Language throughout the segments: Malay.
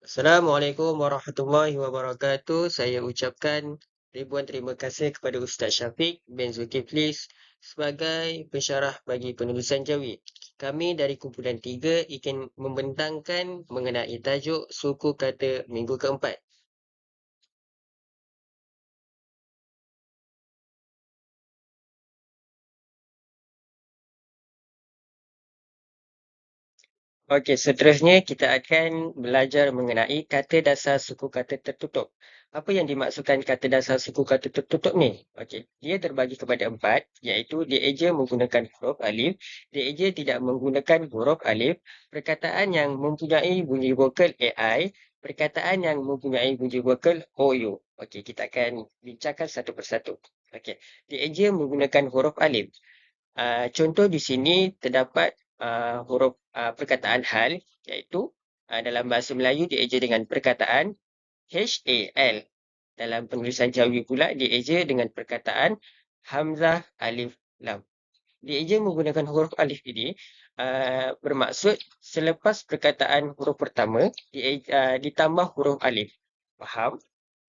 Assalamualaikum warahmatullahi wabarakatuh. Saya ucapkan ribuan terima kasih kepada Ustaz Syafiq bin Zulkifli sebagai pensyarah bagi penulisan Jawi. Kami dari kumpulan 3 ingin membentangkan mengenai tajuk suku kata minggu keempat. Okey, seterusnya kita akan belajar mengenai kata dasar suku kata tertutup. Apa yang dimaksudkan kata dasar suku kata tertutup ni? Okey, dia terbagi kepada 4, iaitu dieja menggunakan huruf alif, dieja tidak menggunakan huruf alif, perkataan yang mempunyai bunyi vokal AI, perkataan yang mempunyai bunyi vokal OU. Okey, kita akan bincangkan satu persatu. Okey, dieja menggunakan huruf alif. Contoh di sini terdapat huruf perkataan hal, iaitu dalam bahasa Melayu dieja dengan perkataan HAL. Dalam penulisan Jawi pula dieja dengan perkataan Hamzah Alif Lam. Dieja menggunakan huruf alif ini bermaksud selepas perkataan huruf pertama ditambah huruf alif. Faham?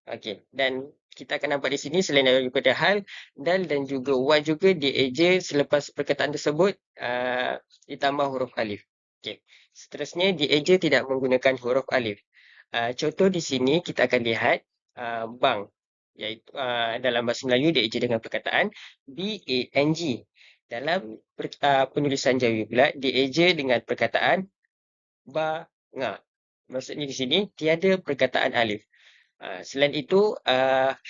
Okey, dan kita akan nampak di sini selain daripada hal, dal dan juga wa juga dieja selepas perkataan tersebut ditambah huruf alif. Okey, seterusnya dieja tidak menggunakan huruf alif. Contoh di sini kita akan lihat bang, iaitu dalam bahasa Melayu dieja dengan perkataan BANG. Dalam penulisan Jawi pula dieja dengan perkataan banga. Maksudnya di sini tiada perkataan alif. Selain itu,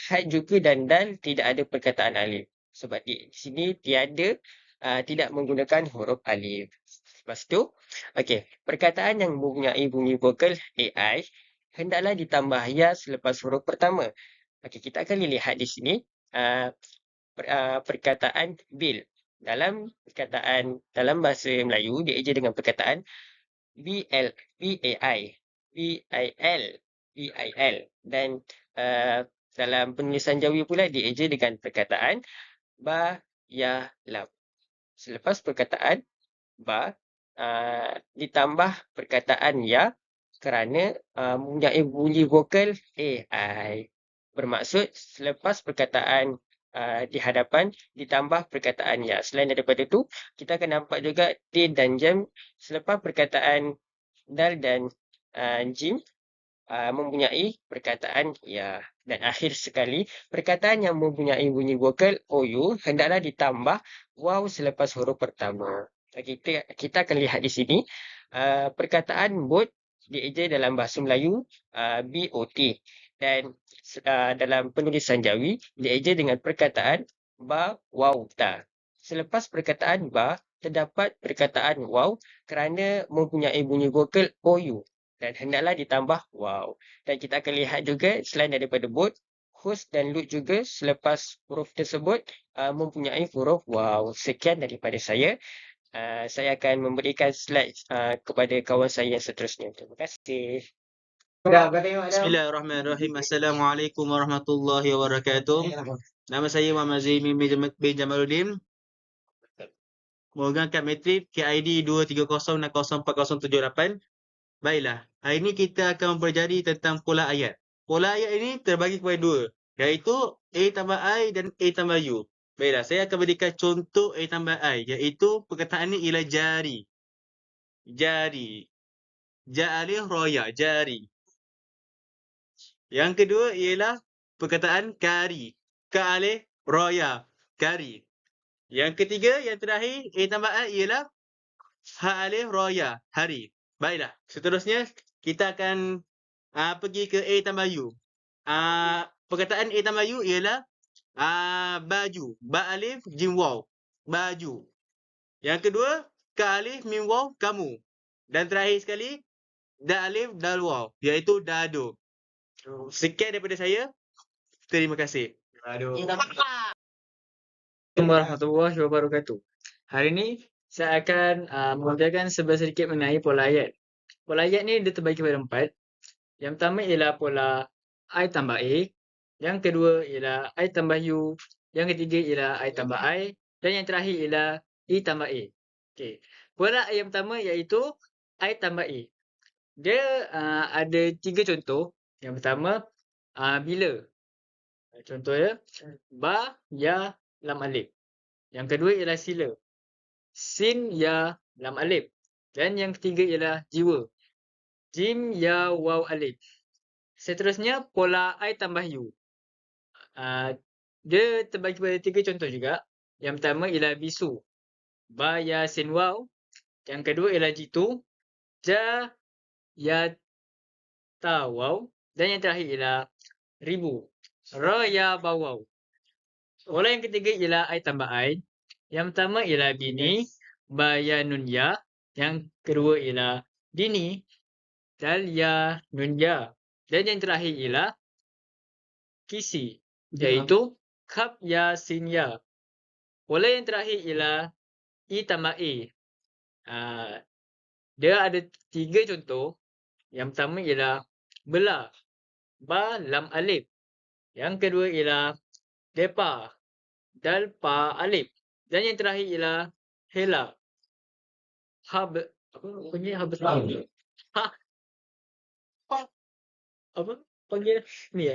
had juga dan dal tidak ada perkataan alif. Sebab di sini tiada, tidak menggunakan huruf alif. Lepas tu, okey, perkataan yang mempunyai bunyi vokal AI hendaklah ditambah ya selepas huruf pertama. Okey, kita akan lihat di sini perkataan bil. Dalam bahasa Melayu dieja dengan perkataan BL, BAI, BIL, BIL. Dan dalam penulisan Jawi pula dieja dengan perkataan ba, ya, lam. Selepas perkataan ba, ditambah perkataan ya kerana mempunyai bunyi vokal AI. Bermaksud selepas perkataan di hadapan ditambah perkataan ya. Selain daripada itu, kita akan nampak juga din dan jam selepas perkataan dal dan jim mempunyai perkataan ya. Dan akhir sekali, perkataan yang mempunyai bunyi vokal OU hendaklah ditambah waw selepas huruf pertama. Kita akan lihat di sini perkataan bot dieja dalam bahasa Melayu BOT dan dalam penulisan Jawi dieja dengan perkataan ba waw ta. Selepas perkataan ba terdapat perkataan waw kerana mempunyai bunyi vokal OU dan hendaklah ditambah waw. Dan kita akan lihat juga selain daripada bot, host dan lut juga selepas huruf tersebut mempunyai huruf waw. Sekian daripada saya. Saya akan memberikan slide kepada kawan saya yang seterusnya. Terima kasih. Bismillahirrahmanirrahim. Assalamualaikum warahmatullahi wabarakatuh. Nama saya Muhammad Zain bin Jamaluddin. Menggunakan matrik KID 230604078. Baiklah, hari ini kita akan mempelajari tentang pola ayat. Pola ayat ini terbagi kepada dua, iaitu A tambah I dan A tambah U. Baiklah, saya akan berikan contoh A tambah I, iaitu perkataan ini ialah jari. Jari. Ja'alih roya, jari. Yang kedua ialah perkataan kari. Ka'alih roya, kari. Yang ketiga, yang terakhir, A tambah I ialah ha'alih roya, hari. Baiklah, seterusnya kita akan pergi ke A tambah U. Perkataan A tambah U ialah baju. Ba alif jim waw. Baju. Yang kedua, ka alif mim waw, kamu. Dan terakhir sekali, da alif dal waw, iaitu dado. Sekian daripada saya. Terima kasih. Assalamualaikum warahmatullahi wabarakatuh. Hari ini saya akan mengajarkan sedikit mengenai pola ayat. Pola ayat ni dia terbagi kepada 4. Yang pertama ialah pola I tambah A. Yang kedua ialah I tambah U. Yang ketiga ialah I tambah I. Dan yang terakhir ialah I tambah A. Okey. Pola yang pertama iaitu I tambah A. Dia ada 3 contoh. Yang pertama, bila. Contoh dia, ba, ya, lam alif. Yang kedua ialah sila. Sin, ya, lam alif. Dan yang ketiga ialah jiwa. Jim, ya, waw, alif. Seterusnya, pola I tambah U. Dia terbagi pada 3 contoh juga. Yang pertama ialah bisu. Ba, ya, sin, waw. Yang kedua ialah jitu. Ja, ya, ta, waw. Dan yang terakhir ialah ribu. Ra, ya, ba, waw. Pola yang ketiga ialah I tambah I. Yang pertama ialah bini. Ba, ya, nun, ya. Yang kedua ialah dini. Dal, ya, nun, ya. Dan yang terakhir ialah kisi. Iaitu kap, ya, sin, ya. Pola yang terakhir ialah I tambah A. Dia ada 3 contoh. Yang pertama ialah bela. Ba, lam, alif. Yang kedua ialah depa. Dal, pa, alif. Dan yang terakhir ialah hela. Hab, apa panggil habesar? Ha, apa panggil ni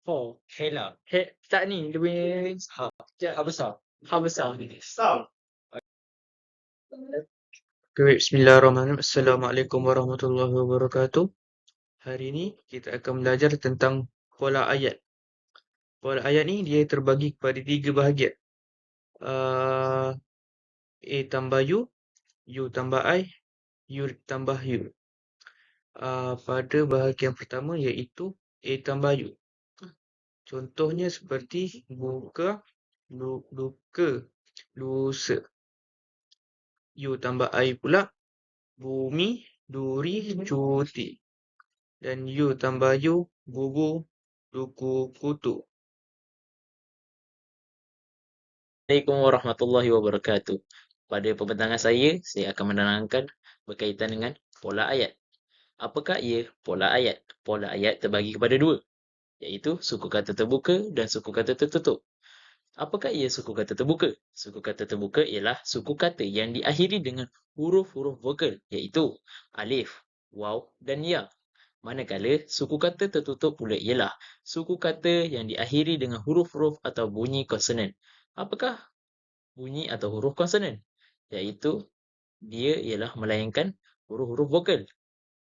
Ho. Hela. Tak ni, dia punya Ha besar. ha besar. Okay, bismillahirrahmanirrahim. Assalamualaikum warahmatullahi wabarakatuh. Hari ini kita akan belajar tentang pola ayat. Pola ayat ni dia terbagi kepada 3 bahagian. A tambah U tambah I, U tambah U. Pada bahagian pertama iaitu A tambah U. Contohnya seperti buka, luka, lusa. U tambah I pula bumi, duri, cuti. Dan U tambah U, bubu, duku, kutu. Assalamualaikum warahmatullahi wabarakatuh. Pada pembentangan saya akan menerangkan berkaitan dengan pola ayat. Apakah ia pola ayat? Pola ayat terbagi kepada 2, iaitu suku kata terbuka dan suku kata tertutup. Apakah ia suku kata terbuka? Suku kata terbuka ialah suku kata yang diakhiri dengan huruf-huruf vokal, iaitu alif, waw dan ya. Manakala suku kata tertutup pula ialah suku kata yang diakhiri dengan huruf-huruf atau bunyi konsonan. Apakah bunyi atau huruf konsonan? Iaitu dia ialah melayankan huruf-huruf vokal.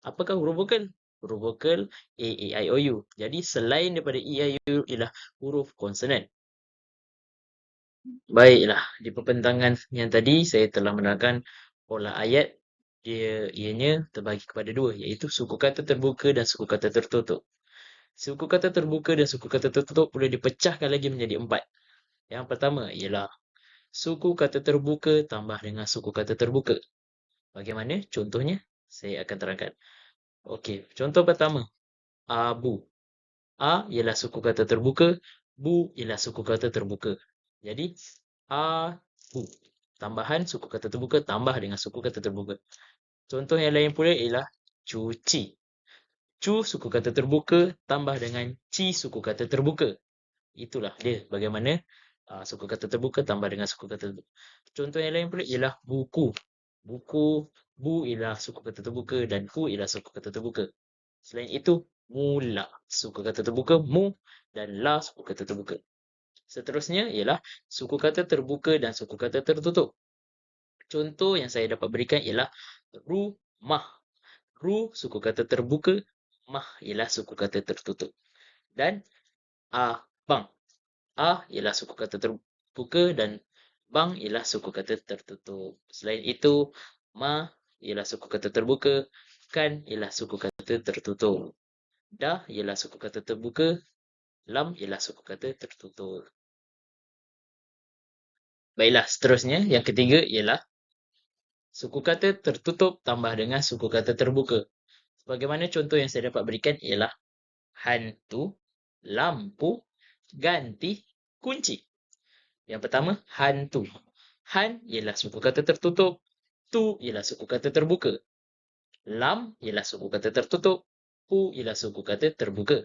Apakah huruf vokal? Huruf vokal A, E, I, O, U. Jadi selain daripada E, I, O, U ialah huruf konsonan. Baiklah, di pembentangan yang tadi saya telah menerangkan pola ayat. Ianya terbagi kepada 2, iaitu suku kata terbuka dan suku kata tertutup. Suku kata terbuka dan suku kata tertutup boleh dipecahkan lagi menjadi 4. Yang pertama ialah suku kata terbuka tambah dengan suku kata terbuka. Bagaimana contohnya? Saya akan terangkan. Okey, contoh pertama. Abu. A ialah suku kata terbuka, bu ialah suku kata terbuka. Jadi abu. Tambahan suku kata terbuka tambah dengan suku kata terbuka. Contoh yang lain pula ialah cuci. Cu suku kata terbuka tambah dengan ci suku kata terbuka. Itulah dia bagaimana suku kata terbuka tambah dengan suku kata terbuka. Contoh yang lain pula ialah buku. Buku, bu ialah suku kata terbuka dan ku ialah suku kata terbuka. Selain itu, mula suku kata terbuka, mu dan la suku kata terbuka. Seterusnya ialah suku kata terbuka dan suku kata tertutup. Contoh yang saya dapat berikan ialah rumah. Ru suku kata terbuka, mah ialah suku kata tertutup. Dan abang. A ialah suku kata terbuka dan bang ialah suku kata tertutup. Selain itu, ma ialah suku kata terbuka, kan ialah suku kata tertutup. Da ialah suku kata terbuka, lam ialah suku kata tertutup. Baiklah, seterusnya yang ketiga ialah suku kata tertutup tambah dengan suku kata terbuka. Sebagaimana contoh yang saya dapat berikan ialah hantu, lampu, ganti, kunci. Yang pertama, hantu. Han ialah suku kata tertutup, tu ialah suku kata terbuka. Lam ialah suku kata tertutup, pu ialah suku kata terbuka.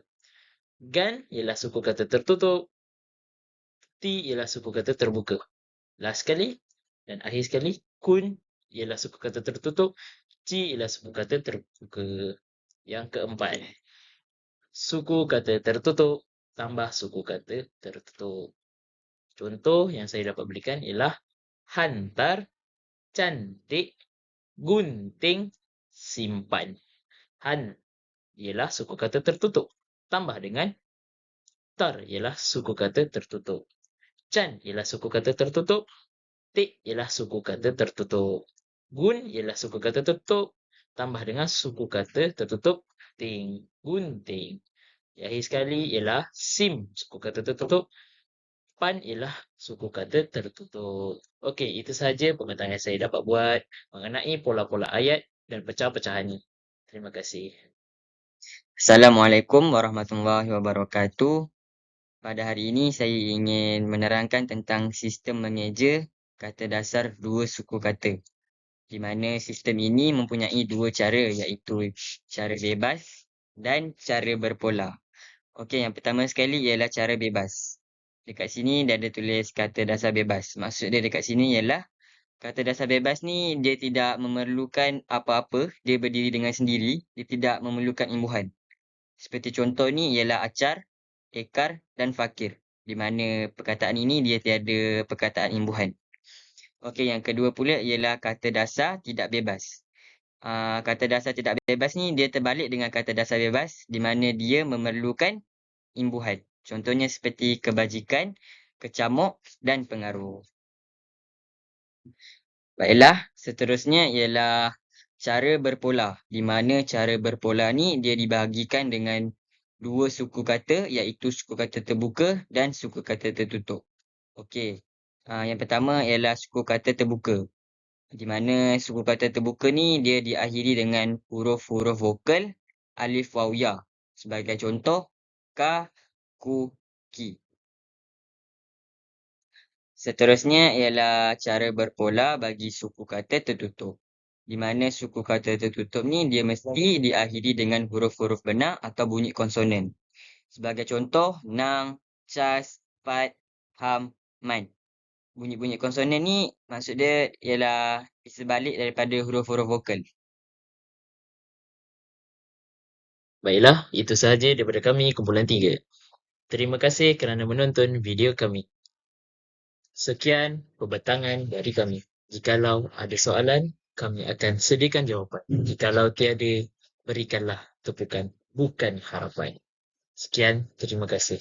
Gan ialah suku kata tertutup, ti ialah suku kata terbuka. Last sekali dan akhir sekali, kun ialah suku kata tertutup. Ci ialah suku kata terbuka. Yang keempat, suku kata tertutup tambah suku kata tertutup. Contoh yang saya dapat berikan ialah hantar, cantik, gunting, simpan. Han ialah suku kata tertutup. Tambah dengan tar ialah suku kata tertutup. Can ialah suku kata tertutup. Tik ialah suku kata tertutup. Gun ialah suku kata tertutup. Tambah dengan suku kata tertutup ting, gunting. Yang akhir sekali ialah sim, suku kata tertutup. Pan ialah suku kata tertutup. Okey, itu sahaja pengetahuan yang saya dapat buat mengenai pola-pola ayat dan pecah-pecahannya. Terima kasih. Assalamualaikum warahmatullahi wabarakatuh. Pada hari ini saya ingin menerangkan tentang sistem mengeja kata dasar dua suku kata. Di mana sistem ini mempunyai dua cara, iaitu cara bebas dan cara berpola. Okey, yang pertama sekali ialah cara bebas. Dekat sini dia ada tulis kata dasar bebas. Maksud dia dekat sini ialah kata dasar bebas ni dia tidak memerlukan apa-apa, dia berdiri dengan sendiri, dia tidak memerlukan imbuhan. Seperti contoh ni ialah acar, ekar dan fakir. Di mana perkataan ini dia tiada perkataan imbuhan. Okey, yang kedua pula ialah kata dasar tidak bebas. Kata dasar tidak bebas ni dia terbalik dengan kata dasar bebas di mana dia memerlukan imbuhan. Contohnya seperti kebajikan, kecamuk dan pengaruh. Baiklah, seterusnya ialah cara berpola. Di mana cara berpola ni dia dibahagikan dengan dua suku kata, iaitu suku kata terbuka dan suku kata tertutup. Okey. Yang pertama ialah suku kata terbuka. Di mana suku kata terbuka ni dia diakhiri dengan huruf-huruf vokal alif waw ya. Sebagai contoh, ka, ku, ki. Seterusnya ialah cara berpola bagi suku kata tertutup. Di mana suku kata tertutup ni dia mesti diakhiri dengan huruf-huruf benar atau bunyi konsonan. Sebagai contoh, nang, cas, pat, ham, man. Bunyi-bunyi konsonan ni maksud dia ialah sebalik daripada huruf-huruf vokal. Baiklah, itu sahaja daripada kami kumpulan 3. Terima kasih kerana menonton video kami. Sekian pembentangan dari kami. Jikalau ada soalan, kami akan sediakan jawapan. Jikalau tiada, berikanlah tepukan, bukan harapan. Sekian, terima kasih.